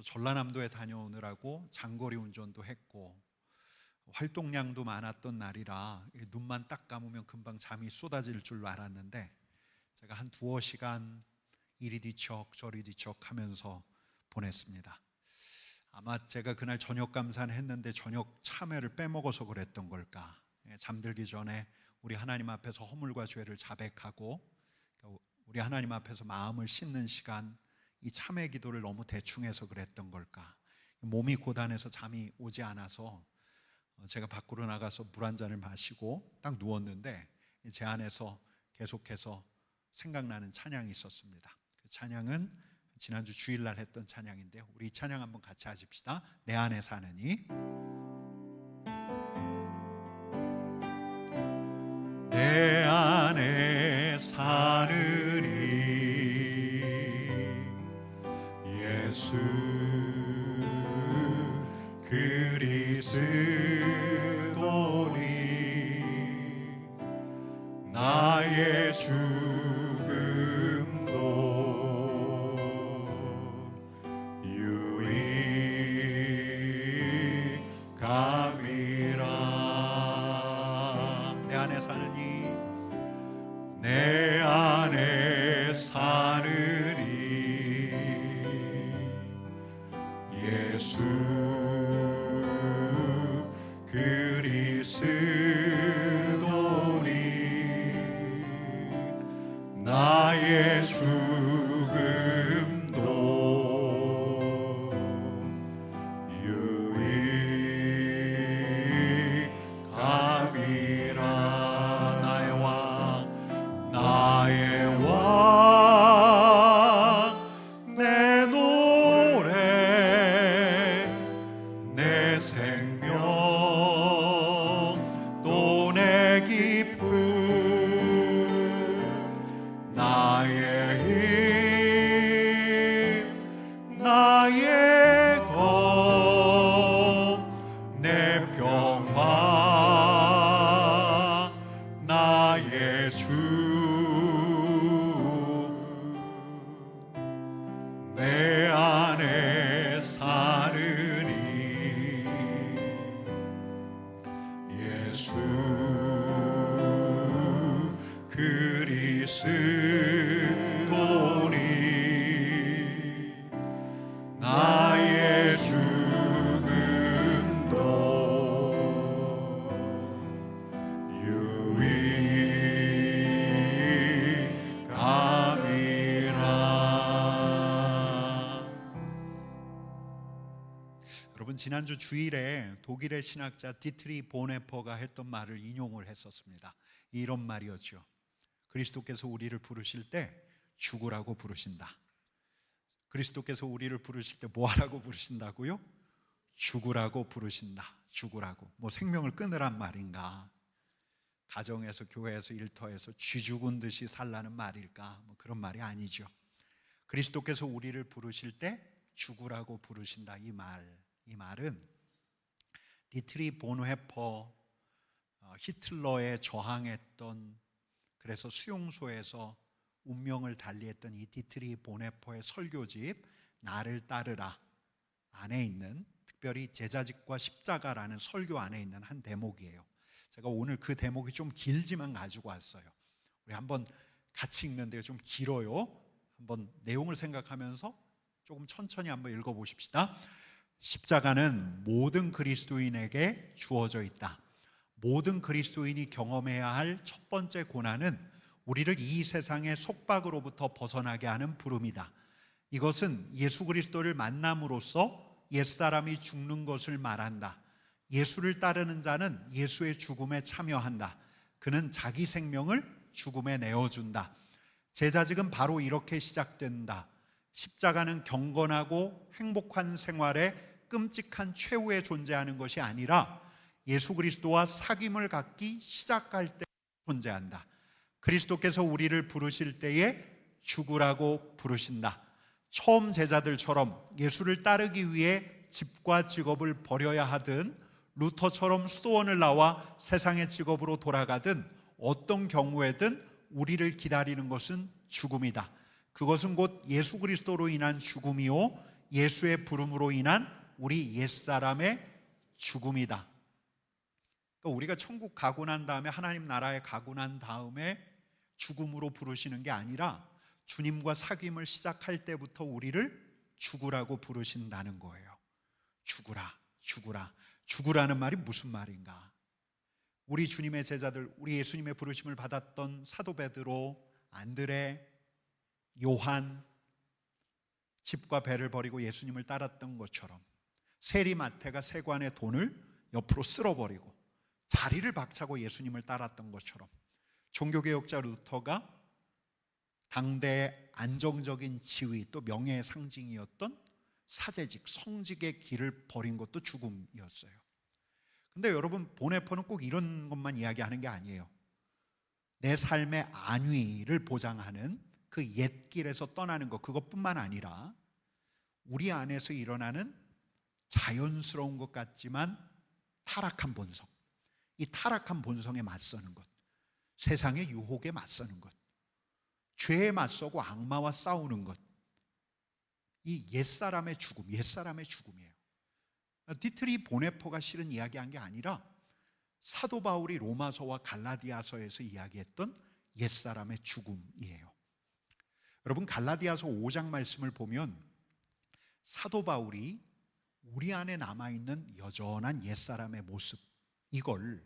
저 전라남도에 다녀오느라고 장거리 운전도 했고 활동량도 많았던 날이라 눈만 딱 감으면 금방 잠이 쏟아질 줄 알았는데 제가 한 두어 시간 이리 뒤척 저리 뒤척 하면서 보냈습니다. 아마 제가 그날 저녁 감사는 했는데 저녁 참외를 빼먹어서 그랬던 걸까. 잠들기 전에 우리 하나님 앞에서 허물과 죄를 자백하고 우리 하나님 앞에서 마음을 씻는 시간, 이 참회 기도를 너무 대충 해서 그랬던 걸까. 몸이 고단해서 잠이 오지 않아서 제가 밖으로 나가서 물 한 잔을 마시고 딱 누웠는데 제 안에서 계속해서 생각나는 찬양이 있었습니다. 그 찬양은 지난주 주일날 했던 찬양인데 우리 이 찬양 한번 같이 하십시다. 내 안에 사느니. 내 안에 사느니 예수 그리스도니 나의 죽음도 유익함이라. 내 안에 사느니 내 안에 사느니 예수 그리스도니 나의 죽음도 유익함이라. 나의 왕 내 노래 내 생명 또 내 기쁨 나의 힘 나의 검 내 평화 나의 주 내 안에 사느니 예수 그리스도니 나의 죽음도 유익함이라. 여러분, 지난주 주일에 독일의 신학자 디트리 보네퍼가 했던 말을 인용을 했었습니다. 이런 말이었죠. 그리스도께서 우리를 부르실 때 죽으라고 부르신다. 그리스도께서 우리를 부르실 때 뭐 하라고 부르신다고요? 죽으라고 부르신다. 죽으라고. 뭐 생명을 끊으란 말인가? 가정에서 교회에서 일터에서 쥐 죽은 듯이 살라는 말일까? 뭐 그런 말이 아니죠. 그리스도께서 우리를 부르실 때 죽으라고 부르신다. 이 말은 디트리 본헤퍼, 히틀러에 저항했던, 그래서 수용소에서 운명을 달리했던 이 디트리 본헤퍼의 설교집 나를 따르라 안에 있는, 특별히 제자직과 십자가라는 설교 안에 있는 한 대목이에요. 제가 오늘 그 대목이 좀 길지만 가지고 왔어요. 우리 한번 같이 읽는데요, 좀 길어요. 한번 내용을 생각하면서 조금 천천히 한번 읽어보십시다. 십자가는 모든 그리스도인에게 주어져 있다. 모든 그리스도인이 경험해야 할 첫 번째 고난은 우리를 이 세상의 속박으로부터 벗어나게 하는 부름이다. 이것은 예수 그리스도를 만남으로써 옛사람이 죽는 것을 말한다. 예수를 따르는 자는 예수의 죽음에 참여한다. 그는 자기 생명을 죽음에 내어준다. 제자직은 바로 이렇게 시작된다. 십자가는 경건하고 행복한 생활에 끔찍한 최후에 존재하는 것이 아니라 예수 그리스도와 사귐을 갖기 시작할 때 존재한다. 그리스도께서 우리를 부르실 때에 죽으라고 부르신다. 처음 제자들처럼 예수를 따르기 위해 집과 직업을 버려야 하든, 루터처럼 수도원을 나와 세상의 직업으로 돌아가든, 어떤 경우에든 우리를 기다리는 것은 죽음이다. 그것은 곧 예수 그리스도로 인한 죽음이요 예수의 부름으로 인한 우리 옛사람의 죽음이다. 그러니까 우리가 천국 가고 난 다음에, 하나님 나라에 가고 난 다음에 죽음으로 부르시는 게 아니라 주님과 사귐을 시작할 때부터 우리를 죽으라고 부르신다는 거예요. 죽으라, 죽으라. 죽으라는 말이 무슨 말인가? 우리 주님의 제자들, 우리 예수님의 부르심을 받았던 사도 베드로, 안드레, 요한, 집과 배를 버리고 예수님을 따랐던 것처럼 세리마태가 세관의 돈을 옆으로 쓸어버리고 자리를 박차고 예수님을 따랐던 것처럼, 종교개혁자 루터가 당대의 안정적인 지위 또 명예의 상징이었던 사제직, 성직의 길을 버린 것도 죽음이었어요. 근데 여러분, 보네포는 꼭 이런 것만 이야기하는 게 아니에요. 내 삶의 안위를 보장하는 그 옛길에서 떠나는 것, 그것뿐만 아니라 우리 안에서 일어나는 자연스러운 것 같지만 타락한 본성, 이 타락한 본성에 맞서는 것, 세상의 유혹에 맞서는 것, 죄에 맞서고 악마와 싸우는 것, 이 옛사람의 죽음, 옛사람의 죽음이에요. 디트리 보네포가 실은 이야기한 게 아니라 사도 바울이 로마서와 갈라디아서에서 이야기했던 옛사람의 죽음이에요. 여러분, 갈라디아서 5장 말씀을 보면 사도 바울이 우리 안에 남아있는 여전한 옛사람의 모습, 이걸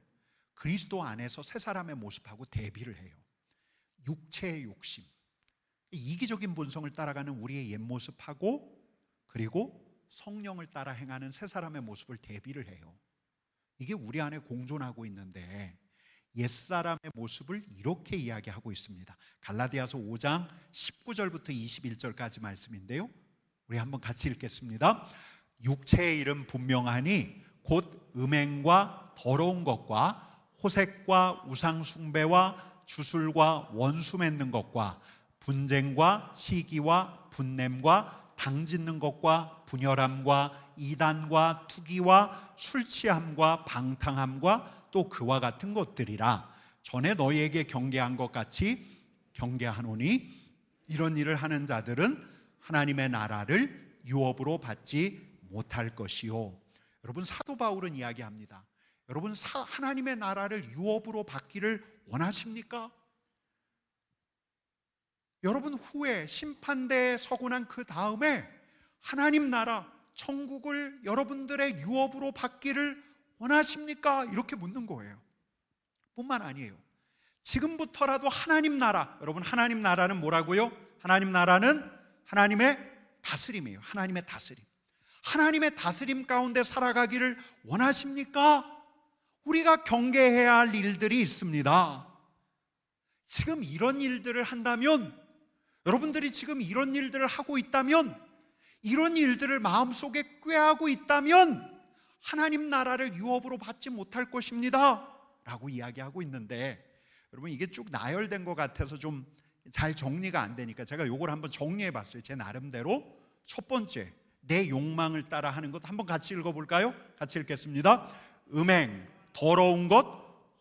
그리스도 안에서 새 사람의 모습하고 대비를 해요. 육체의 욕심, 이기적인 본성을 따라가는 우리의 옛 모습하고, 그리고 성령을 따라 행하는 새 사람의 모습을 대비를 해요. 이게 우리 안에 공존하고 있는데 옛사람의 모습을 이렇게 이야기하고 있습니다. 갈라디아서 5장 19절부터 21절까지 말씀인데요, 우리 한번 같이 읽겠습니다. 육체의 일은 분명하니 곧 음행과 더러운 것과 호색과 우상숭배와 주술과 원수 맺는 것과 분쟁과 시기와 분냄과 당짓는 것과 분열함과 이단과 투기와 술취함과 방탕함과 또 그와 같은 것들이라. 전에 너희에게 경계한 것 같이 경계하노니 이런 일을 하는 자들은 하나님의 나라를 유업으로 받지 못할 것이요. 여러분, 사도 바울은 이야기합니다. 여러분, 하나님의 나라를 유업으로 받기를 원하십니까? 여러분, 후에 심판대에 서고 난 그 다음에 하나님 나라, 천국을 여러분들의 유업으로 받기를 원하십니까? 이렇게 묻는 거예요. 뿐만 아니에요. 지금부터라도 하나님 나라, 여러분, 하나님 나라는 뭐라고요? 하나님 나라는 하나님의 다스림이에요. 하나님의 다스림. 하나님의 다스림 가운데 살아가기를 원하십니까? 우리가 경계해야 할 일들이 있습니다. 지금 이런 일들을 한다면, 여러분들이 지금 이런 일들을 하고 있다면, 이런 일들을 마음속에 꾀하고 있다면 하나님 나라를 유업으로 받지 못할 것입니다 라고 이야기하고 있는데, 여러분, 이게 쭉 나열된 것 같아서 좀 잘 정리가 안 되니까 제가 이걸 한번 정리해 봤어요. 제 나름대로. 첫 번째, 내 욕망을 따라 하는 것, 한번 같이 읽어볼까요? 같이 읽겠습니다. 음행, 더러운 것,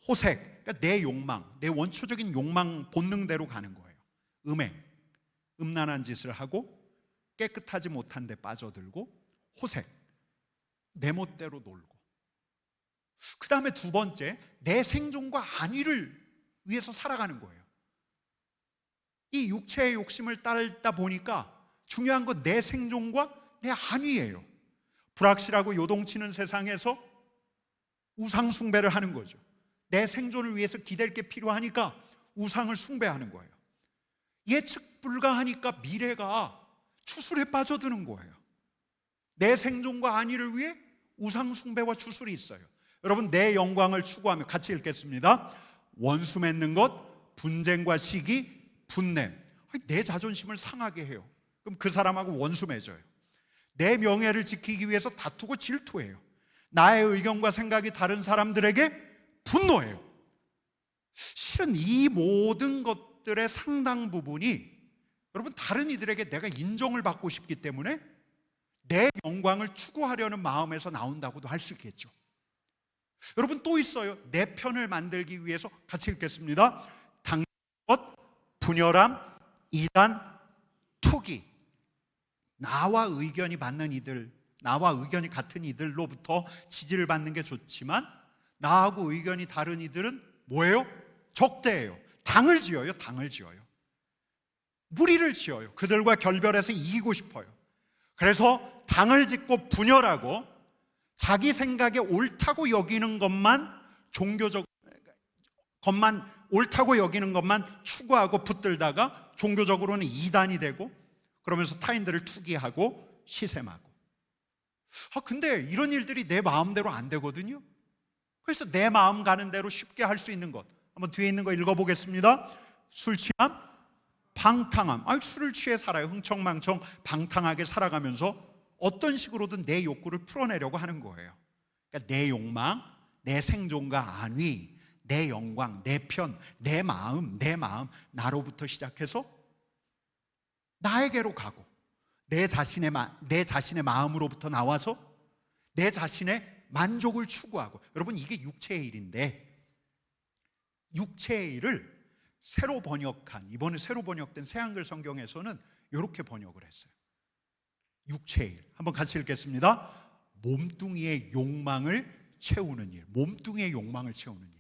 호색. 그러니까 내 욕망, 내 원초적인 욕망 본능대로 가는 거예요. 음행, 음란한 짓을 하고 깨끗하지 못한 데 빠져들고, 호색, 내 멋대로 놀고. 그 다음에 두 번째, 내 생존과 안위를 위해서 살아가는 거예요. 이 육체의 욕심을 따르다 보니까 중요한 건 내 생존과 내 안위예요. 불확실하고 요동치는 세상에서 우상 숭배를 하는 거죠. 내 생존을 위해서 기댈 게 필요하니까 우상을 숭배하는 거예요. 예측 불가하니까 미래가 추술에 빠져드는 거예요. 내 생존과 안위를 위해 우상 숭배와 추술이 있어요. 여러분, 내 영광을 추구하며 같이 읽겠습니다. 원수 맺는 것, 분쟁과 시기, 분냄. 내 자존심을 상하게 해요. 그럼 그 사람하고 원수 맺어요. 내 명예를 지키기 위해서 다투고 질투해요. 나의 의견과 생각이 다른 사람들에게 분노해요. 실은 이 모든 것들의 상당 부분이, 여러분, 다른 이들에게 내가 인정을 받고 싶기 때문에 내 영광을 추구하려는 마음에서 나온다고도 할 수 있겠죠. 여러분, 또 있어요. 내 편을 만들기 위해서. 같이 읽겠습니다. 당것, 분열함, 이단, 투기. 나와 의견이 맞는 이들, 나와 의견이 같은 이들로부터 지지를 받는 게 좋지만 나하고 의견이 다른 이들은 뭐예요? 적대예요. 당을 지어요. 당을 지어요. 무리를 지어요. 그들과 결별해서 이기고 싶어요. 그래서 당을 짓고 분열하고 자기 생각에 옳다고 여기는 옳다고 여기는 것만 추구하고 붙들다가 종교적으로는 이단이 되고 그러면서 타인들을 투기하고 시샘하고. 근데 이런 일들이 내 마음대로 안 되거든요. 그래서 내 마음 가는 대로 쉽게 할 수 있는 것, 한번 뒤에 있는 거 읽어보겠습니다. 술 취함, 방탕함. 술을 취해 살아요. 흥청망청 방탕하게 살아가면서 어떤 식으로든 내 욕구를 풀어내려고 하는 거예요. 그러니까 내 욕망, 내 생존과 안위, 내 영광, 내 편, 내 마음, 나로부터 시작해서 나에게로 가고 내 자신의 마음으로부터 나와서 내 자신의 만족을 추구하고. 여러분, 이게 육체의 일인데 육체의 일을 이번에 새로 번역된 새한글 성경에서는 이렇게 번역을 했어요. 육체의 일. 한번 같이 읽겠습니다. 몸뚱이의 욕망을 채우는 일. 몸뚱이의 욕망을 채우는 일.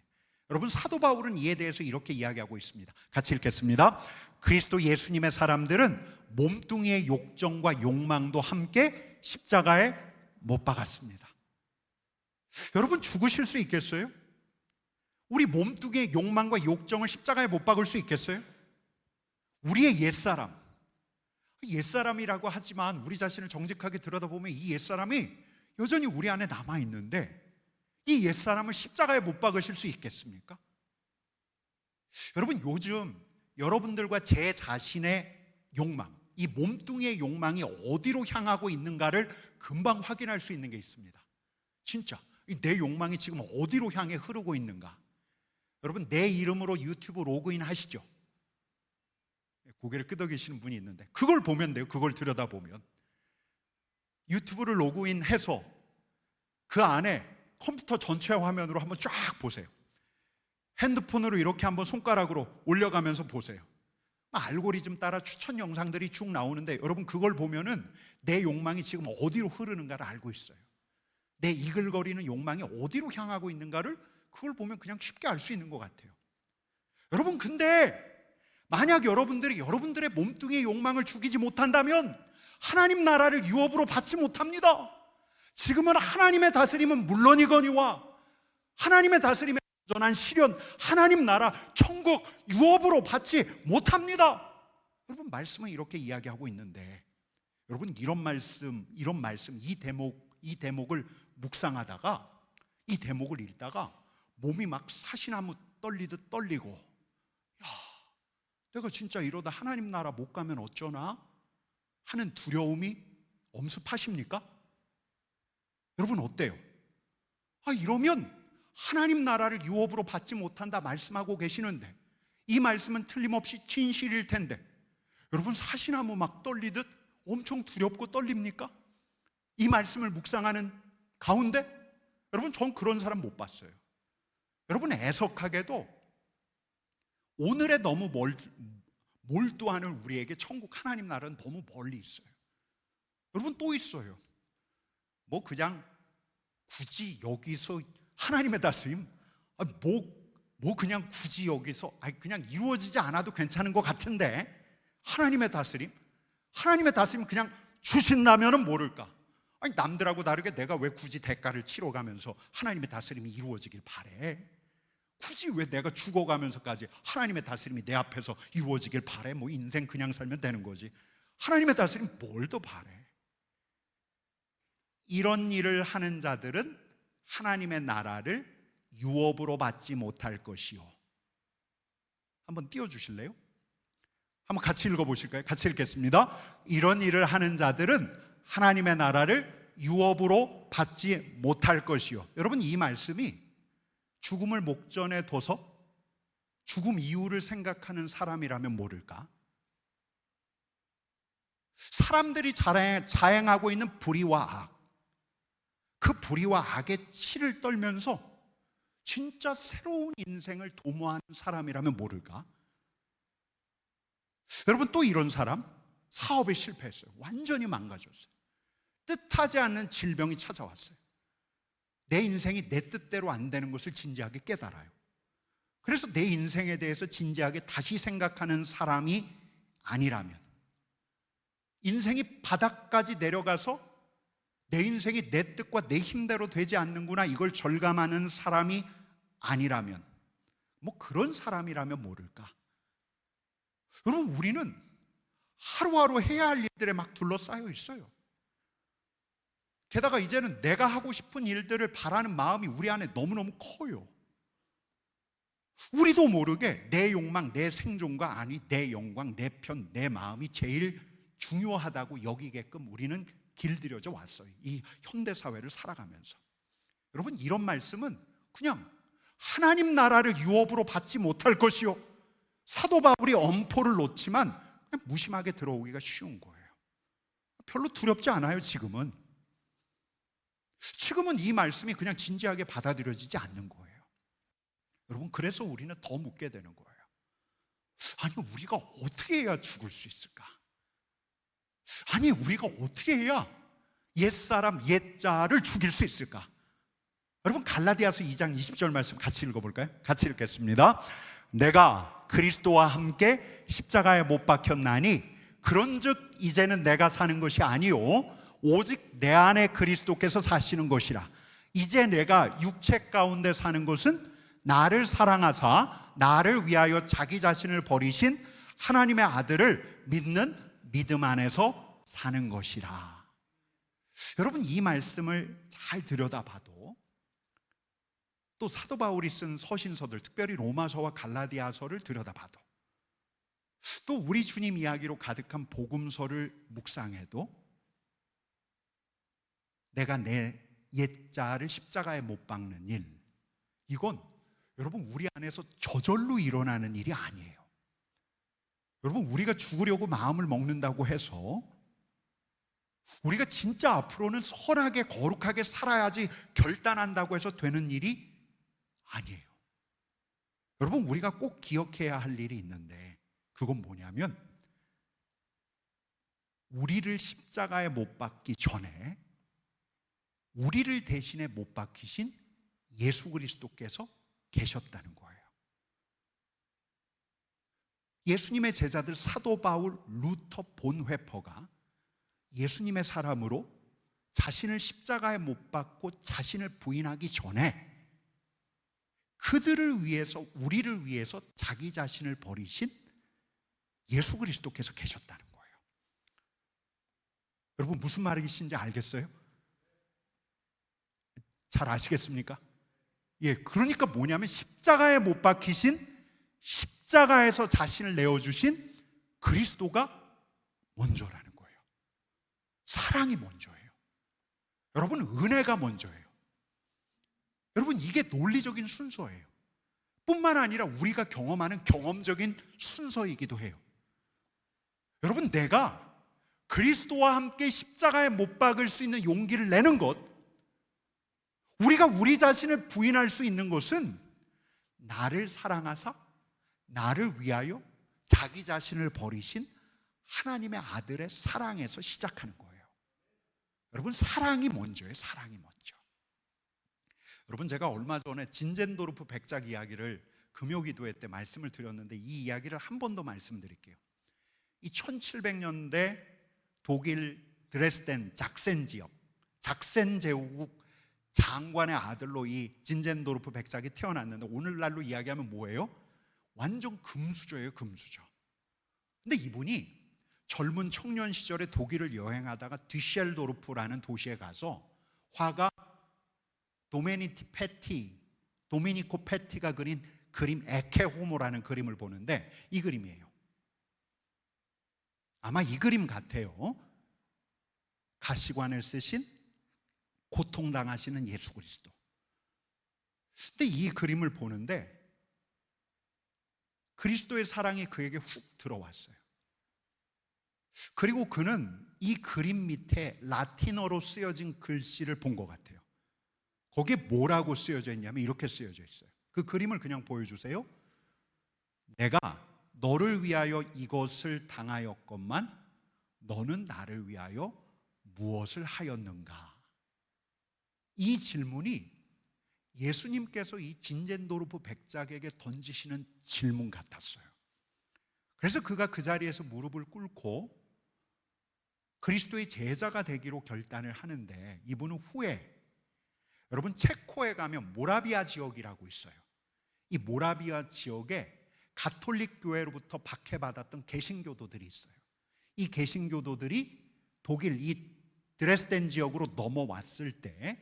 여러분, 사도 바울은 이에 대해서 이렇게 이야기하고 있습니다. 같이 읽겠습니다. 그리스도 예수님의 사람들은 몸뚱이의 욕정과 욕망도 함께 십자가에 못 박았습니다. 여러분, 죽으실 수 있겠어요? 우리 몸뚱이의 욕망과 욕정을 십자가에 못 박을 수 있겠어요? 우리의 옛사람이라고 하지만 우리 자신을 정직하게 들여다보면 이 옛사람이 여전히 우리 안에 남아있는데 이 옛사람을 십자가에 못 박으실 수 있겠습니까? 여러분, 요즘 여러분들과 제 자신의 욕망, 이 몸뚱이의 욕망이 어디로 향하고 있는가를 금방 확인할 수 있는 게 있습니다. 진짜 내 욕망이 지금 어디로 향해 흐르고 있는가. 여러분, 내 이름으로 유튜브 로그인 하시죠? 고개를 끄덕이시는 분이 있는데 그걸 보면 돼요. 그걸 들여다보면 유튜브를 로그인해서 그 안에 컴퓨터 전체 화면으로 한번 쫙 보세요. 핸드폰으로 이렇게 한번 손가락으로 올려가면서 보세요. 알고리즘 따라 추천 영상들이 쭉 나오는데 여러분, 그걸 보면은 내 욕망이 지금 어디로 흐르는가를 알고 있어요. 내 이글거리는 욕망이 어디로 향하고 있는가를 그걸 보면 그냥 쉽게 알 수 있는 것 같아요. 여러분, 근데 만약 여러분들이 여러분들의 몸뚱이의 욕망을 죽이지 못한다면 하나님 나라를 유업으로 받지 못합니다. 지금은 하나님의 다스림은 물론이거니와 하나님의 다스림에 온전한 실현, 하나님 나라, 천국 유업으로 받지 못합니다. 여러분, 말씀은 이렇게 이야기하고 있는데 여러분, 이런 말씀, 이 대목을 묵상하다가 이 대목을 읽다가 몸이 막 사시나무 떨리듯 떨리고, 야, 내가 진짜 이러다 하나님 나라 못 가면 어쩌나 하는 두려움이 엄습하십니까? 여러분, 어때요? 이러면 하나님 나라를 유업으로 받지 못한다 말씀하고 계시는데 이 말씀은 틀림없이 진실일 텐데 여러분, 사시나무 막 떨리듯 엄청 두렵고 떨립니까? 이 말씀을 묵상하는 가운데 여러분, 전 그런 사람 못 봤어요. 여러분, 애석하게도 오늘에 너무 몰두하는 우리에게 천국 하나님 나라는 너무 멀리 있어요. 여러분, 또 있어요. 그냥 굳이 여기서 하나님의 다스림, 그냥 굳이 여기서 그냥 이루어지지 않아도 괜찮은 것 같은데 하나님의 다스림 그냥 주신다면은 모를까? 남들하고 다르게 내가 왜 굳이 대가를 치러가면서 하나님의 다스림이 이루어지길 바래? 굳이 왜 내가 죽어가면서까지 하나님의 다스림이 내 앞에서 이루어지길 바래? 인생 그냥 살면 되는 거지. 하나님의 다스림 뭘 더 바래? 이런 일을 하는 자들은 하나님의 나라를 유업으로 받지 못할 것이요. 한번 띄워주실래요? 한번 같이 읽어보실까요? 같이 읽겠습니다. 이런 일을 하는 자들은 하나님의 나라를 유업으로 받지 못할 것이요. 여러분, 이 말씀이 죽음을 목전에 둬서 죽음 이후를 생각하는 사람이라면 모를까? 사람들이 자행하고 있는 불의와 악, 그 불의와 악의 치를 떨면서 진짜 새로운 인생을 도모하는 사람이라면 모를까? 여러분, 또 이런 사람, 사업에 실패했어요. 완전히 망가졌어요. 뜻하지 않는 질병이 찾아왔어요. 내 인생이 내 뜻대로 안 되는 것을 진지하게 깨달아요. 그래서 내 인생에 대해서 진지하게 다시 생각하는 사람이 아니라면, 인생이 바닥까지 내려가서 내 인생이 내 뜻과 내 힘대로 되지 않는구나, 이걸 절감하는 사람이 아니라면, 뭐 그런 사람이라면 모를까. 여러분, 우리는 하루하루 해야 할 일들에 막 둘러싸여 있어요. 게다가 이제는 내가 하고 싶은 일들을 바라는 마음이 우리 안에 너무너무 커요. 우리도 모르게 내 욕망, 내 생존과, 아니 내 영광, 내 편, 내 마음이 제일 중요하다고 여기게끔 우리는 길들여져 왔어요. 이 현대사회를 살아가면서. 여러분, 이런 말씀은 그냥 하나님 나라를 유업으로 받지 못할 것이요, 사도 바울이 엄포를 놓지만 그냥 무심하게 들어오기가 쉬운 거예요. 별로 두렵지 않아요. 지금은 이 말씀이 그냥 진지하게 받아들여지지 않는 거예요. 여러분, 그래서 우리는 더 묻게 되는 거예요. 아니, 우리가 어떻게 해야 죽을 수 있을까? 아니, 우리가 어떻게 해야 옛사람, 옛자를 죽일 수 있을까? 여러분, 갈라디아서 2장 20절 말씀 같이 읽어볼까요? 같이 읽겠습니다. 내가 그리스도와 함께 십자가에 못 박혔나니 그런즉 이제는 내가 사는 것이 아니요 오직 내 안에 그리스도께서 사시는 것이라. 이제 내가 육체 가운데 사는 것은 나를 사랑하사 나를 위하여 자기 자신을 버리신 하나님의 아들을 믿는 믿음 안에서 사는 것이라. 여러분, 이 말씀을 잘 들여다봐도, 또 사도 바울이 쓴 서신서들, 특별히 로마서와 갈라디아서를 들여다봐도, 또 우리 주님 이야기로 가득한 복음서를 묵상해도, 내가 내 옛자를 십자가에 못 박는 일, 이건 여러분 우리 안에서 저절로 일어나는 일이 아니에요. 여러분, 우리가 죽으려고 마음을 먹는다고 해서, 우리가 진짜 앞으로는 선하게 거룩하게 살아야지 결단한다고 해서 되는 일이 아니에요. 여러분, 우리가 꼭 기억해야 할 일이 있는데, 그건 뭐냐면, 우리를 십자가에 못 박기 전에 우리를 대신에 못 박히신 예수 그리스도께서 계셨다는 거예요. 예수님의 제자들 사도 바울, 루터, 본회퍼가 예수님의 사람으로 자신을 십자가에 못 박고 자신을 부인하기 전에 그들을 위해서, 우리를 위해서 자기 자신을 버리신 예수 그리스도께서 계셨다는 거예요. 여러분, 무슨 말이신지 알겠어요? 잘 아시겠습니까? 예, 그러니까 뭐냐면 십자가에 못 박히신, 십자가에서 자신을 내어주신 그리스도가 먼저라는 거예요. 사랑이 먼저예요. 여러분, 은혜가 먼저예요. 여러분, 이게 논리적인 순서예요. 뿐만 아니라 우리가 경험하는 경험적인 순서이기도 해요. 여러분, 내가 그리스도와 함께 십자가에 못 박을 수 있는 용기를 내는 것, 우리가 우리 자신을 부인할 수 있는 것은 나를 사랑하사 나를 위하여 자기 자신을 버리신 하나님의 아들의 사랑에서 시작하는 거예요. 여러분, 사랑이 먼저예요. 사랑이 먼저. 여러분, 제가 얼마 전에 진젠도르프 백작 이야기를 금요기도회 때 말씀을 드렸는데, 이 이야기를 한 번 더 말씀드릴게요. 이 1700년대 독일 드레스덴 작센 지역, 작센 제국국 장관의 아들로 이 진젠도르프 백작이 태어났는데, 오늘날로 이야기하면 뭐예요? 완전 금수저예요. 금수저. 근데 이분이 젊은 청년 시절에 독일을 여행하다가 뒤셀도르프라는 도시에 가서 화가 도메니코 페티가 그린 그림 에케호모라는 그림을 보는데, 이 그림이에요. 아마 이 그림 같아요. 가시관을 쓰신 고통당하시는 예수 그리스도. 근데 이 그림을 보는데 그리스도의 사랑이 그에게 훅 들어왔어요. 그리고 그는 이 그림 밑에 라틴어로 쓰여진 글씨를 본 것 같아요. 거기에 뭐라고 쓰여져 있냐면 이렇게 쓰여져 있어요. 그 그림을 그냥 보여주세요. 내가 너를 위하여 이것을 당하였건만 너는 나를 위하여 무엇을 하였는가? 이 질문이 예수님께서 이 진젠도르프 백작에게 던지시는 질문 같았어요. 그래서 그가 그 자리에서 무릎을 꿇고 그리스도의 제자가 되기로 결단을 하는데, 이분은 후에, 여러분 체코에 가면 모라비아 지역이라고 있어요. 이 모라비아 지역에 가톨릭 교회로부터 박해받았던 개신교도들이 있어요. 이 개신교도들이 독일 이 드레스덴 지역으로 넘어왔을 때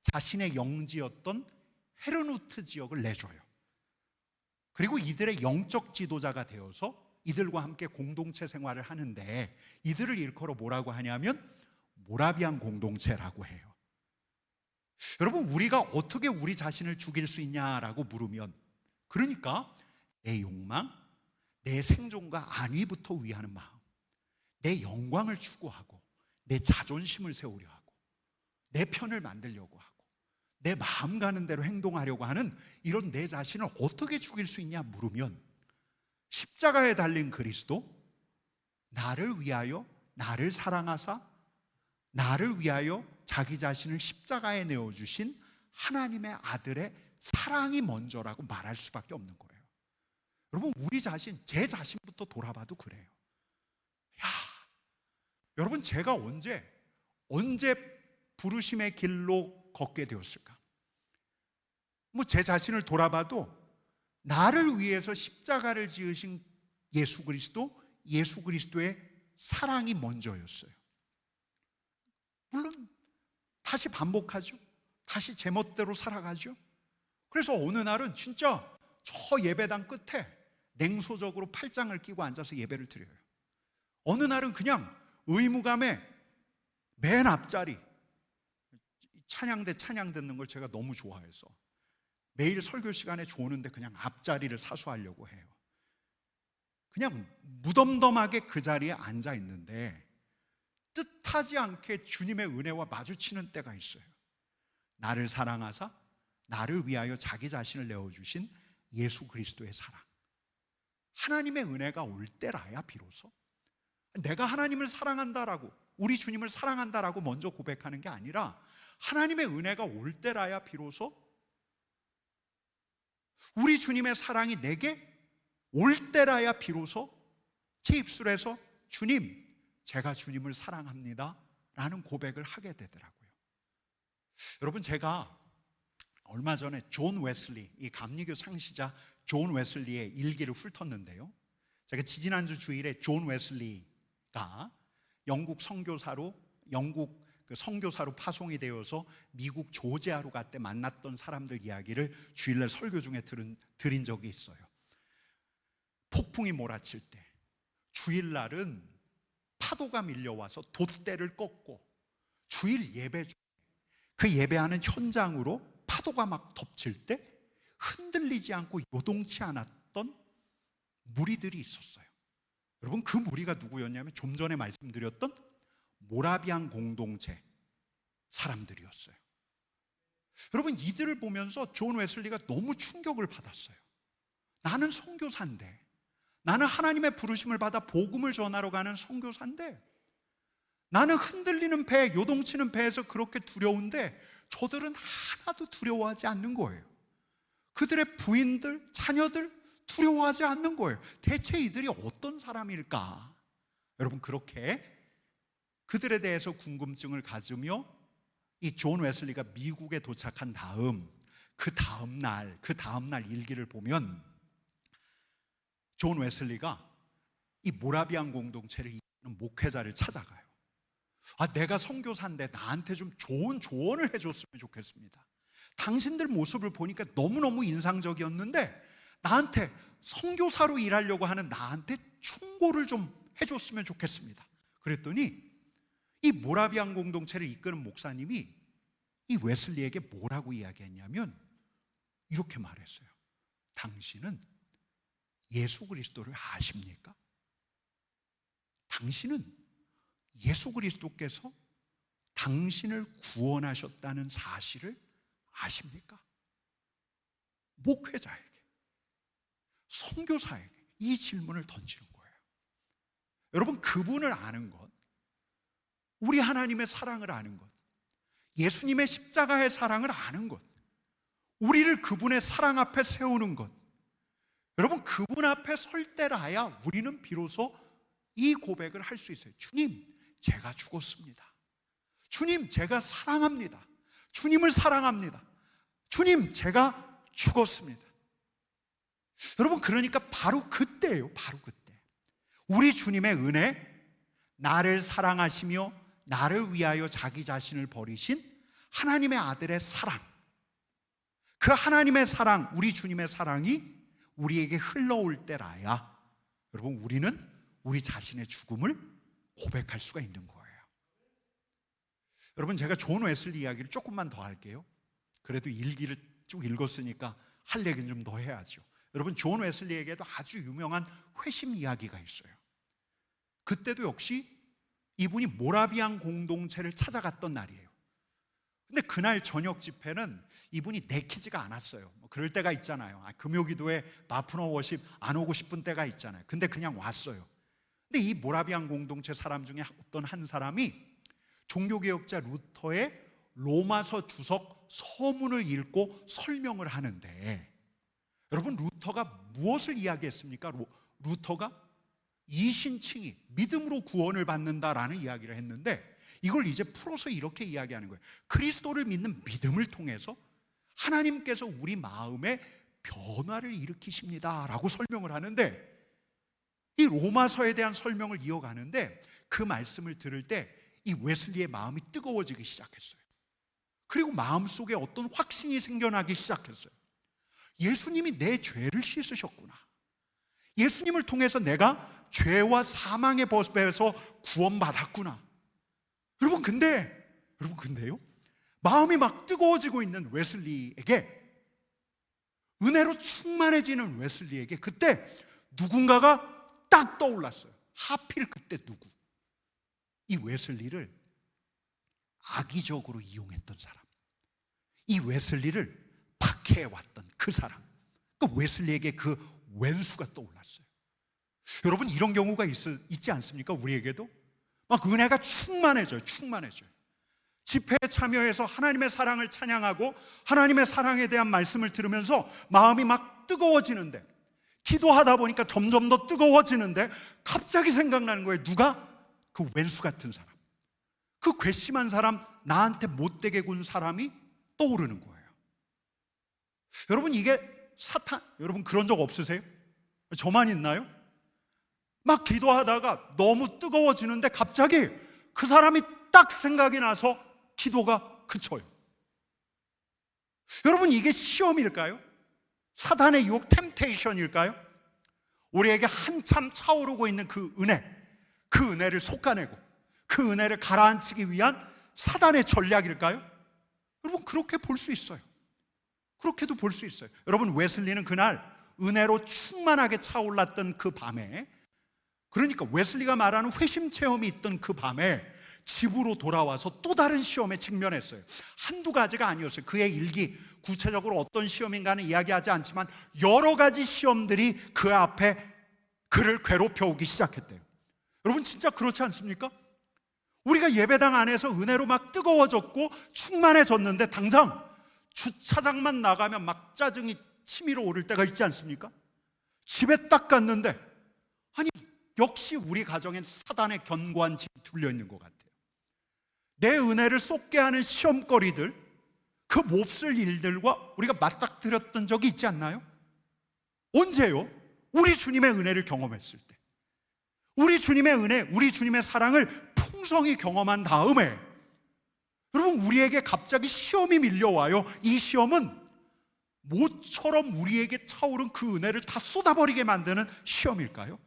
자신의 영지였던 헤르누트 지역을 내줘요. 그리고 이들의 영적 지도자가 되어서 이들과 함께 공동체 생활을 하는데, 이들을 일컬어 뭐라고 하냐면 모라비안 공동체라고 해요. 여러분, 우리가 어떻게 우리 자신을 죽일 수 있냐라고 물으면, 그러니까 내 욕망, 내 생존과 안위부터 위하는 마음, 내 영광을 추구하고 내 자존심을 세우려 하고 내 편을 만들려고 하고 내 마음 가는 대로 행동하려고 하는 이런 내 자신을 어떻게 죽일 수 있냐 물으면, 십자가에 달린 그리스도, 나를 위하여 나를 사랑하사 나를 위하여 자기 자신을 십자가에 내어주신 하나님의 아들의 사랑이 먼저라고 말할 수밖에 없는 거예요. 여러분, 우리 자신, 제 자신부터 돌아봐도 그래요. 야, 여러분, 제가 언제 부르심의 길로 걷게 되었을까? 제 자신을 돌아봐도 나를 위해서 십자가를 지으신 예수 그리스도의 사랑이 먼저였어요. 물론 다시 반복하죠. 다시 제멋대로 살아가죠. 그래서 어느 날은 진짜 저 예배당 끝에 냉소적으로 팔짱을 끼고 앉아서 예배를 드려요. 어느 날은 그냥 의무감에 맨 앞자리, 찬양 듣는 걸 제가 너무 좋아해서 매일 설교 시간에 좋은데 그냥 앞자리를 사수하려고 해요. 그냥 무덤덤하게 그 자리에 앉아 있는데 뜻하지 않게 주님의 은혜와 마주치는 때가 있어요. 나를 사랑하사 나를 위하여 자기 자신을 내어주신 예수 그리스도의 사랑, 하나님의 은혜가 올 때라야 비로소, 내가 하나님을 사랑한다라고, 우리 주님을 사랑한다라고 먼저 고백하는 게 아니라 하나님의 은혜가 올 때라야 비로소 우리 주님의 사랑이 내게 올 때라야 비로소 제 입술에서 주님, 제가 주님을 사랑합니다 라는 고백을 하게 되더라고요. 여러분, 제가 얼마 전에 존 웨슬리, 이 감리교 창시자 존 웨슬리의 일기를 훑었는데요, 제가 지지난주 주일에 존 웨슬리가 영국 선교사로 파송이 되어서 미국 조지아로 갈 때 만났던 사람들 이야기를 주일날 설교 중에 드린 적이 있어요. 폭풍이 몰아칠 때 주일날은 파도가 밀려와서 돛대를 꺾고 주일 예배 중에 그 예배하는 현장으로 파도가 막 덮칠 때 흔들리지 않고 요동치 않았던 무리들이 있었어요. 여러분, 그 무리가 누구였냐면 좀 전에 말씀드렸던 모라비안 공동체 사람들이었어요. 여러분, 이들을 보면서 존 웨슬리가 너무 충격을 받았어요. 나는 선교사인데, 나는 하나님의 부르심을 받아 복음을 전하러 가는 선교사인데, 나는 흔들리는 배, 요동치는 배에서 그렇게 두려운데 저들은 하나도 두려워하지 않는 거예요. 그들의 부인들, 자녀들 두려워하지 않는 거예요. 대체 이들이 어떤 사람일까? 여러분, 그렇게 그들에 대해서 궁금증을 가지며 이 존 웨슬리가 미국에 도착한 다음 그 다음날 일기를 보면 존 웨슬리가 이 모라비안 공동체를 이끄는 목회자를 찾아가요. 내가 선교사인데 나한테 좀 좋은 조언을 해줬으면 좋겠습니다. 당신들 모습을 보니까 너무너무 인상적이었는데 나한테, 선교사로 일하려고 하는 나한테 충고를 좀 해줬으면 좋겠습니다. 그랬더니 이 모라비안 공동체를 이끄는 목사님이 이 웨슬리에게 뭐라고 이야기했냐면 이렇게 말했어요. 당신은 예수 그리스도를 아십니까? 당신은 예수 그리스도께서 당신을 구원하셨다는 사실을 아십니까? 목회자에게, 선교사에게 이 질문을 던지는 거예요. 여러분, 그분을 아는 것, 우리 하나님의 사랑을 아는 것, 예수님의 십자가의 사랑을 아는 것, 우리를 그분의 사랑 앞에 세우는 것, 여러분, 그분 앞에 설 때라야 우리는 비로소 이 고백을 할 수 있어요. 주님, 제가 죽었습니다. 주님, 제가 사랑합니다. 주님을 사랑합니다. 주님, 제가 죽었습니다. 여러분, 그러니까 바로 그때예요. 바로 그때 우리 주님의 은혜, 나를 사랑하시며 나를 위하여 자기 자신을 버리신 하나님의 아들의 사랑, 그 하나님의 사랑, 우리 주님의 사랑이 우리에게 흘러올 때라야 여러분, 우리는 우리 자신의 죽음을 고백할 수가 있는 거예요. 여러분, 제가 존 웨슬리 이야기를 조금만 더 할게요. 그래도 일기를 쭉 읽었으니까 할 얘기는 좀 더 해야죠. 여러분, 존 웨슬리에게도 아주 유명한 회심 이야기가 있어요. 그때도 역시 이분이 모라비안 공동체를 찾아갔던 날이에요. 근데 그날 저녁 집회는 이분이 내키지가 않았어요. 뭐 그럴 때가 있잖아요. 금요기도에 마프너 워십 안 오고 싶은 때가 있잖아요. 근데 그냥 왔어요. 근데 이 모라비안 공동체 사람 중에 어떤 한 사람이 종교개혁자 루터의 로마서 주석 서문을 읽고 설명을 하는데, 여러분, 루터가 무엇을 이야기했습니까? 루터가 이신칭이 믿음으로 구원을 받는다라는 이야기를 했는데, 이걸 이제 풀어서 이렇게 이야기하는 거예요. 그리스도를 믿는 믿음을 통해서 하나님께서 우리 마음에 변화를 일으키십니다 라고 설명을 하는데, 이 로마서에 대한 설명을 이어가는데 그 말씀을 들을 때 이 웨슬리의 마음이 뜨거워지기 시작했어요. 그리고 마음속에 어떤 확신이 생겨나기 시작했어요. 예수님이 내 죄를 씻으셨구나. 예수님을 통해서 내가 죄와 사망의 법에서 구원받았구나. 여러분, 근데요, 마음이 막 뜨거워지고 있는 웨슬리에게, 은혜로 충만해지는 웨슬리에게 그때 누군가가 딱 떠올랐어요. 하필 그때 누구? 이 웨슬리를 악의적으로 이용했던 사람, 이 웨슬리를 박해해왔던 그 사람, 그 웨슬리에게 그 왼수가 떠올랐어요. 여러분, 이런 경우가 있지 않습니까? 우리에게도 막 은혜가 충만해져요. 집회에 참여해서 하나님의 사랑을 찬양하고 하나님의 사랑에 대한 말씀을 들으면서 마음이 막 뜨거워지는데, 기도하다 보니까 점점 더 뜨거워지는데 갑자기 생각나는 거예요. 누가? 그 왼수 같은 사람, 그 괘씸한 사람, 나한테 못되게 군 사람이 떠오르는 거예요. 여러분, 이게 사탄, 여러분 그런 적 없으세요? 저만 있나요? 막 기도하다가 너무 뜨거워지는데 갑자기 그 사람이 딱 생각이 나서 기도가 그쳐요. 여러분, 이게 시험일까요? 사단의 유혹, 템테이션일까요? 우리에게 한참 차오르고 있는 그 은혜를 솎아내고 그 은혜를 가라앉히기 위한 사단의 전략일까요? 여러분, 그렇게 볼 수 있어요. 그렇게도 볼 수 있어요. 여러분, 웨슬리는 그날 은혜로 충만하게 차올랐던 그 밤에, 그러니까 웨슬리가 말하는 회심 체험이 있던 그 밤에 집으로 돌아와서 또 다른 시험에 직면했어요. 한두 가지가 아니었어요. 그의 일기, 구체적으로 어떤 시험인가는 이야기하지 않지만 여러 가지 시험들이 그 앞에 그를 괴롭혀오기 시작했대요. 여러분, 진짜 그렇지 않습니까? 우리가 예배당 안에서 은혜로 막 뜨거워졌고 충만해졌는데 당장 주차장만 나가면 막 짜증이 치밀어 오를 때가 있지 않습니까? 집에 딱 갔는데, 아니, 역시 우리 가정엔 사단의 견고한 집이 둘려 있는 것 같아요. 내 은혜를 쏟게 하는 시험거리들, 그 몹쓸 일들과 우리가 맞닥뜨렸던 적이 있지 않나요? 언제요? 우리 주님의 은혜를 경험했을 때, 우리 주님의 은혜, 우리 주님의 사랑을 풍성히 경험한 다음에 여러분, 우리에게 갑자기 시험이 밀려와요. 이 시험은 모처럼 우리에게 차오른 그 은혜를 다 쏟아버리게 만드는 시험일까요?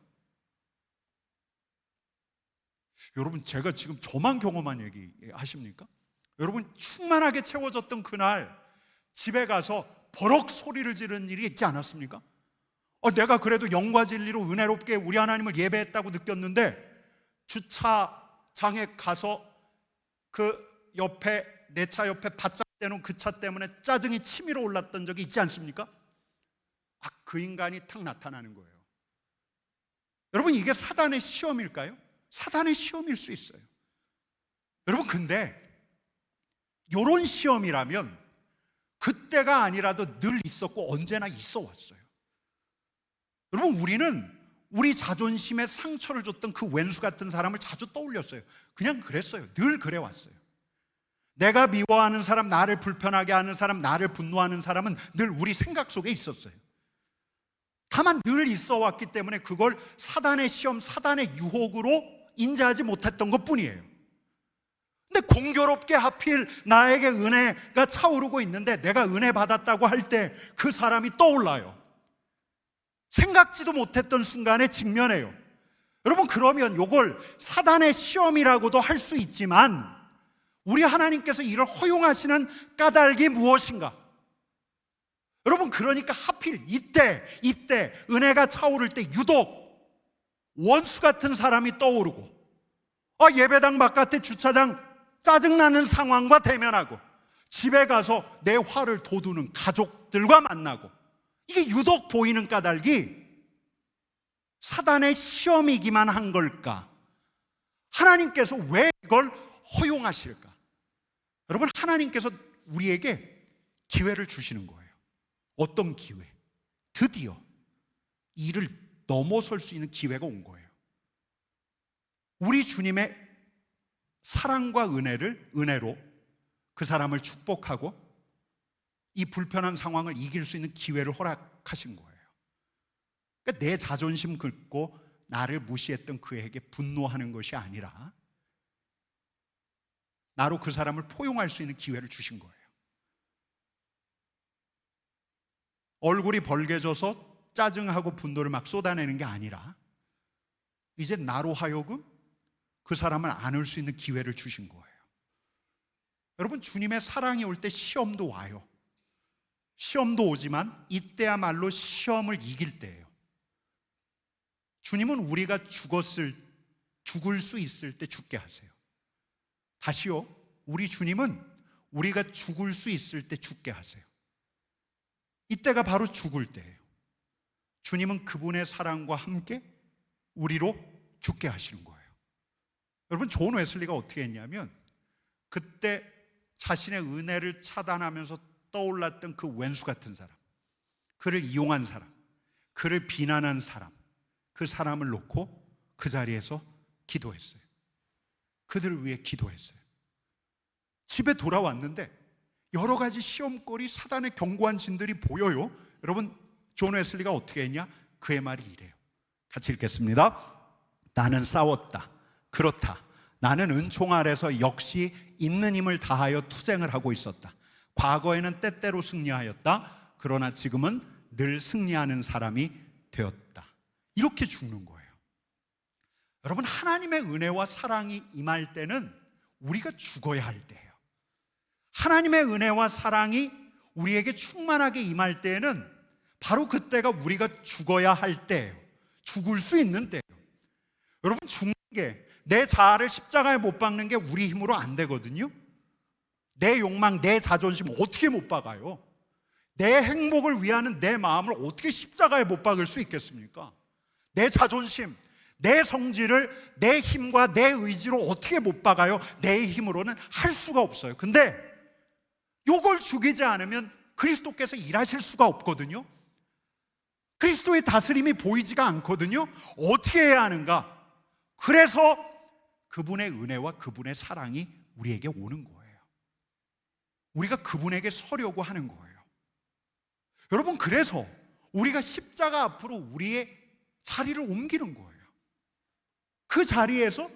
여러분, 제가 지금 저만 경험한 얘기 하십니까? 여러분, 충만하게 채워졌던 그날 집에 가서 버럭 소리를 지르는 일이 있지 않았습니까? 내가 그래도 영과 진리로 은혜롭게 우리 하나님을 예배했다고 느꼈는데 주차장에 가서 그 옆에, 내 차 옆에 바짝 대놓은 그 차 때문에 짜증이 치밀어 올랐던 적이 있지 않습니까? 그 인간이 탁 나타나는 거예요. 여러분, 이게 사단의 시험일까요? 사단의 시험일 수 있어요. 여러분, 근데 이런 시험이라면 그때가 아니라도 늘 있었고 언제나 있어 왔어요. 여러분, 우리는 우리 자존심에 상처를 줬던 그 왼수 같은 사람을 자주 떠올렸어요. 그냥 그랬어요. 늘 그래 왔어요. 내가 미워하는 사람, 나를 불편하게 하는 사람, 나를 분노하는 사람은 늘 우리 생각 속에 있었어요. 다만 늘 있어 왔기 때문에 그걸 사단의 시험, 사단의 유혹으로 인지하지 못했던 것뿐이에요. 근데 공교롭게 하필 나에게 은혜가 차오르고 있는데 내가 은혜 받았다고 할 때 그 사람이 떠올라요. 생각지도 못했던 순간에 직면해요. 여러분, 그러면 이걸 사단의 시험이라고도 할 수 있지만 우리 하나님께서 이를 허용하시는 까닭이 무엇인가? 여러분, 그러니까 하필 이때 은혜가 차오를 때 유독 원수 같은 사람이 떠오르고, 예배당 바깥에 주차장 짜증나는 상황과 대면하고, 집에 가서 내 화를 돋우는 가족들과 만나고, 이게 유독 보이는 까닭이 사단의 시험이기만 한 걸까? 하나님께서 왜 이걸 허용하실까? 여러분, 하나님께서 우리에게 기회를 주시는 거예요. 어떤 기회? 드디어 이를 넘어설 수 있는 기회가 온 거예요. 우리 주님의 사랑과 은혜로 그 사람을 축복하고 이 불편한 상황을 이길 수 있는 기회를 허락하신 거예요. 그러니까 내 자존심 긁고 나를 무시했던 그에게 분노하는 것이 아니라 나로 그 사람을 포용할 수 있는 기회를 주신 거예요. 얼굴이 벌개져서 짜증하고 분노를 막 쏟아내는 게 아니라 이제 나로 하여금 그 사람을 안을 수 있는 기회를 주신 거예요. 여러분, 주님의 사랑이 올 때 시험도 와요. 시험도 오지만 이때야말로 시험을 이길 때예요. 주님은 우리가 죽을 수 있을 때 죽게 하세요. 다시요, 우리 주님은 우리가 죽을 수 있을 때 죽게 하세요. 이때가 바로 죽을 때예요. 주님은 그분의 사랑과 함께 우리로 죽게 하시는 거예요. 여러분, 존 웨슬리가 어떻게 했냐면 그때 자신의 은혜를 차단하면서 떠올랐던 그 왼수 같은 사람, 그를 이용한 사람, 그를 비난한 사람, 그 사람을 놓고 그 자리에서 기도했어요. 그들을 위해 기도했어요. 집에 돌아왔는데 여러 가지 시험거리, 사단의 견고한 진들이 보여요. 여러분, 존 웨슬리가 어떻게 했냐? 그의 말이 이래요. 같이 읽겠습니다. 나는 싸웠다. 그렇다. 나는 은총 아래서 역시 있는 힘을 다하여 투쟁을 하고 있었다. 과거에는 때때로 승리하였다. 그러나 지금은 늘 승리하는 사람이 되었다. 이렇게 죽는 거예요. 여러분, 하나님의 은혜와 사랑이 임할 때는 우리가 죽어야 할 때예요. 하나님의 은혜와 사랑이 우리에게 충만하게 임할 때에는 바로 그때가 우리가 죽어야 할 때예요. 죽을 수 있는 때예요. 여러분, 죽는 게, 내 자아를 십자가에 못 박는 게 우리 힘으로 안 되거든요. 내 욕망, 내 자존심 어떻게 못 박아요? 내 행복을 위하는 내 마음을 어떻게 십자가에 못 박을 수 있겠습니까? 내 자존심, 내 성질을 내 힘과 내 의지로 어떻게 못 박아요? 내 힘으로는 할 수가 없어요. 근데 요걸 죽이지 않으면 그리스도께서 일하실 수가 없거든요. 그리스도의 다스림이 보이지가 않거든요. 어떻게 해야 하는가? 그래서 그분의 은혜와 그분의 사랑이 우리에게 오는 거예요. 우리가 그분에게 서려고 하는 거예요. 여러분, 그래서 우리가 십자가 앞으로 우리의 자리를 옮기는 거예요. 그 자리에서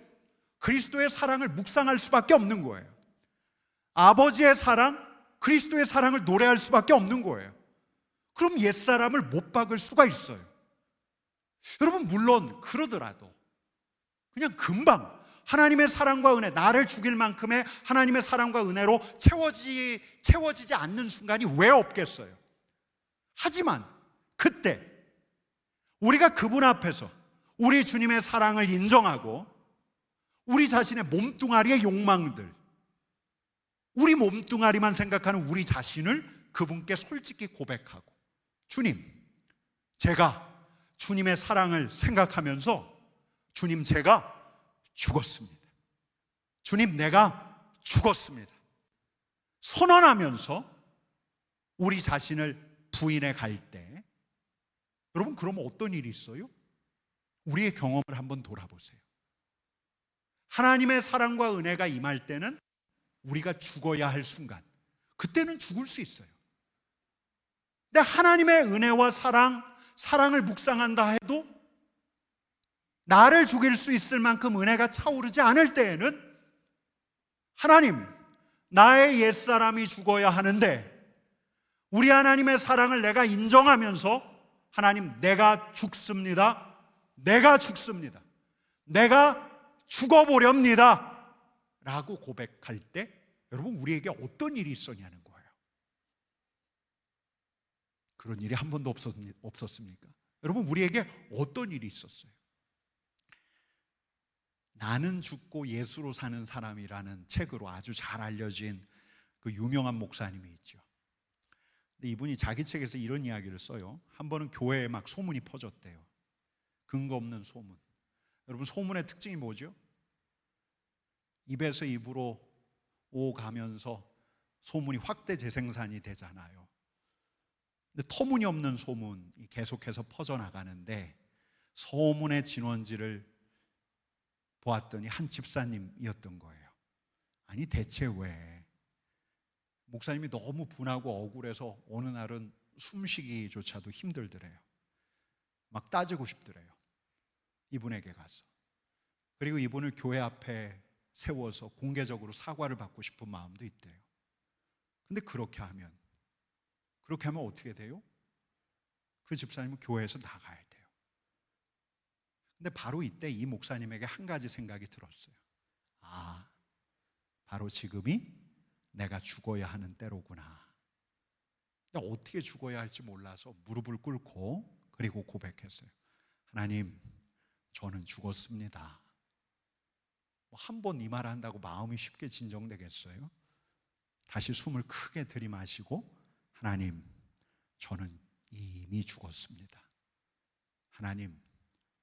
그리스도의 사랑을 묵상할 수밖에 없는 거예요. 아버지의 사랑, 그리스도의 사랑을 노래할 수밖에 없는 거예요. 그럼 옛사람을 못 박을 수가 있어요. 여러분, 물론 그러더라도 그냥 금방 하나님의 사랑과 은혜, 나를 죽일 만큼의 하나님의 사랑과 은혜로 채워지지 않는 순간이 왜 없겠어요? 하지만 그때 우리가 그분 앞에서 우리 주님의 사랑을 인정하고 우리 자신의 몸뚱아리의 욕망들, 우리 몸뚱아리만 생각하는 우리 자신을 그분께 솔직히 고백하고, 주님, 제가 주님의 사랑을 생각하면서 주님, 제가 죽었습니다. 주님, 내가 죽었습니다. 선언하면서 우리 자신을 부인해 갈 때, 여러분, 그러면 어떤 일이 있어요? 우리의 경험을 한번 돌아보세요. 하나님의 사랑과 은혜가 임할 때는 우리가 죽어야 할 순간, 그때는 죽을 수 있어요. 근데 하나님의 은혜와 사랑을 묵상한다 해도 나를 죽일 수 있을 만큼 은혜가 차오르지 않을 때에는 하나님, 나의 옛사람이 죽어야 하는데 우리 하나님의 사랑을 내가 인정하면서 하나님, 내가 죽습니다. 내가 죽습니다. 내가 죽어보렵니다 라고 고백할 때 여러분, 우리에게 어떤 일이 있었냐는 거예요. 그런 일이 한 번도 없었습니까? 여러분, 우리에게 어떤 일이 있었어요? 나는 죽고 예수로 사는 사람이라는 책으로 아주 잘 알려진 그 유명한 목사님이 있죠. 근데 이분이 자기 책에서 이런 이야기를 써요. 한 번은 교회에 막 소문이 퍼졌대요. 근거 없는 소문. 여러분, 소문의 특징이 뭐죠? 입에서 입으로 오가면서 소문이 확대 재생산이 되잖아요. 근데 터무니없는 소문이 계속해서 퍼져나가는데 소문의 진원지를 보았더니 한 집사님이었던 거예요. 아니, 대체 왜? 목사님이 너무 분하고 억울해서 어느 날은 숨쉬기조차도 힘들더래요. 막 따지고 싶더래요. 이분에게 가서. 그리고 이분을 교회 앞에 세워서 공개적으로 사과를 받고 싶은 마음도 있대요. 근데 그렇게 하면 어떻게 돼요? 그 집사님은 교회에서 나가야 돼요. 근데 바로 이때 이 목사님에게 한 가지 생각이 들었어요. 아, 바로 지금이 내가 죽어야 하는 때로구나. 근데 어떻게 죽어야 할지 몰라서 무릎을 꿇고 그리고 고백했어요. 하나님, 저는 죽었습니다. 한 번 이 말 한다고 마음이 쉽게 진정되겠어요? 다시 숨을 크게 들이마시고, 하나님, 저는 이미 죽었습니다. 하나님,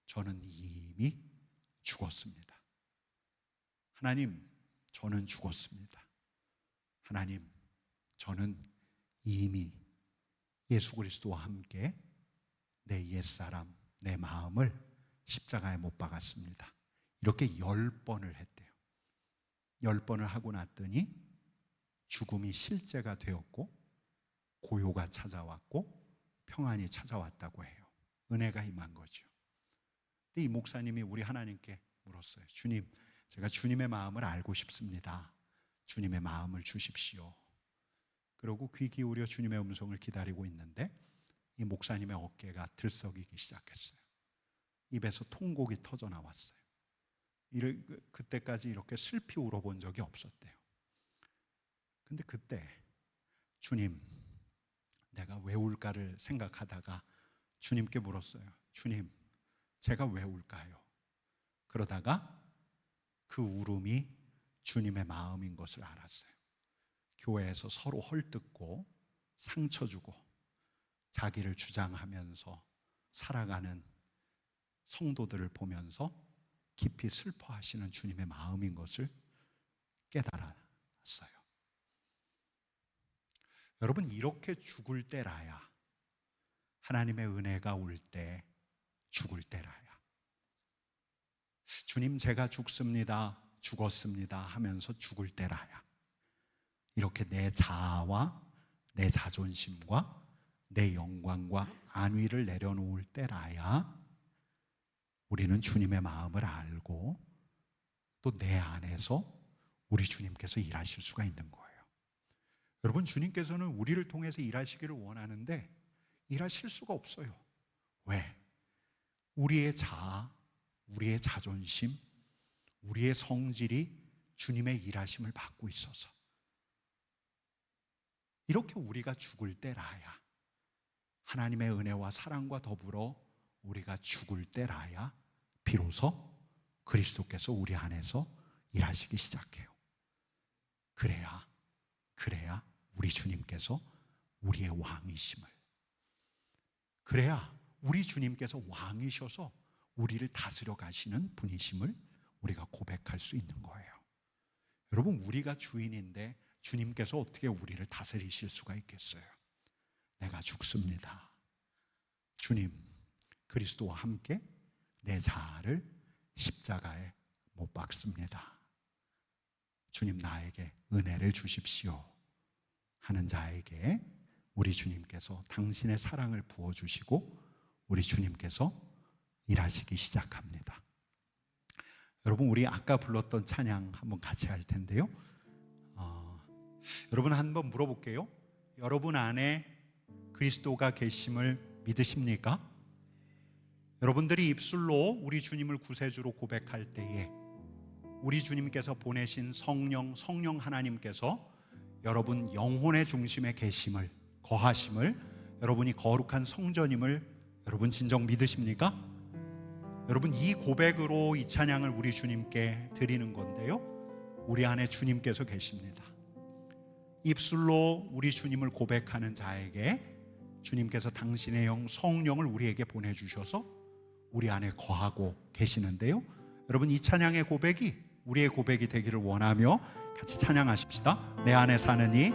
저는 이미 죽었습니다. 하나님, 저는 죽었습니다. 하나님, 저는 이미 예수 그리스도와 함께 내 옛사람, 내 마음을 십자가에 못 박았습니다. 이렇게 10번을 했대요. 10번을 하고 났더니 죽음이 실제가 되었고 고요가 찾아왔고 평안이 찾아왔다고 해요. 은혜가 임한 거죠. 근데 이 목사님이 우리 하나님께 물었어요. 주님, 제가 주님의 마음을 알고 싶습니다. 주님의 마음을 주십시오. 그러고 귀 기울여 주님의 음성을 기다리고 있는데 이 목사님의 어깨가 들썩이기 시작했어요. 입에서 통곡이 터져 나왔어요. 그때까지 이렇게 슬피 울어본 적이 없었대요. 근데 그때 주님, 내가 왜 울까를 생각하다가 주님께 물었어요. 주님, 제가 왜 울까요? 그러다가 그 울음이 주님의 마음인 것을 알았어요. 교회에서 서로 헐뜯고 상처 주고 자기를 주장하면서 살아가는 성도들을 보면서 깊이 슬퍼하시는 주님의 마음인 것을 깨달았어요. 여러분, 이렇게 죽을 때라야, 하나님의 은혜가 올 때 죽을 때라야, 주님, 제가 죽습니다, 죽었습니다 하면서 죽을 때라야, 이렇게 내 자아와 내 자존심과 내 영광과 안위를 내려놓을 때라야 우리는 주님의 마음을 알고 또 내 안에서 우리 주님께서 일하실 수가 있는 거예요. 여러분, 주님께서는 우리를 통해서 일하시기를 원하는데 일하실 수가 없어요. 왜? 우리의 자아, 우리의 자존심, 우리의 성질이 주님의 일하심을 받고 있어서. 이렇게 우리가 죽을 때라야, 하나님의 은혜와 사랑과 더불어 우리가 죽을 때라야 비로소 그리스도께서 우리 안에서 일하시기 시작해요. 그래야 우리 주님께서 우리의 왕이심을, 그래야 우리 주님께서 왕이셔서 우리를 다스려 가시는 분이심을 우리가 고백할 수 있는 거예요. 여러분, 우리가 주인인데 주님께서 어떻게 우리를 다스리실 수가 있겠어요? 내가 죽습니다. 주님, 그리스도와 함께 내 자아를 십자가에 못 박습니다. 주님, 나에게 은혜를 주십시오 하는 자에게 우리 주님께서 당신의 사랑을 부어주시고 우리 주님께서 일하시기 시작합니다. 여러분, 우리 아까 불렀던 찬양 한번 같이 할 텐데요. 여러분, 한번 물어볼게요. 여러분 안에 그리스도가 계심을 믿으십니까? 여러분들이 입술로 우리 주님을 구세주로 고백할 때에 우리 주님께서 보내신 성령 하나님께서 여러분 영혼의 중심에 계심을, 거하심을, 여러분이 거룩한 성전임을 여러분 진정 믿으십니까? 여러분, 이 고백으로 이 찬양을 우리 주님께 드리는 건데요, 우리 안에 주님께서 계십니다. 입술로 우리 주님을 고백하는 자에게 주님께서 당신의 성령을 우리에게 보내주셔서 우리 안에 거하고 계시는데요, 여러분, 이 찬양의 고백이 우리의 고백이 되기를 원하며 같이 찬양하십시다. 내 안에 사는 이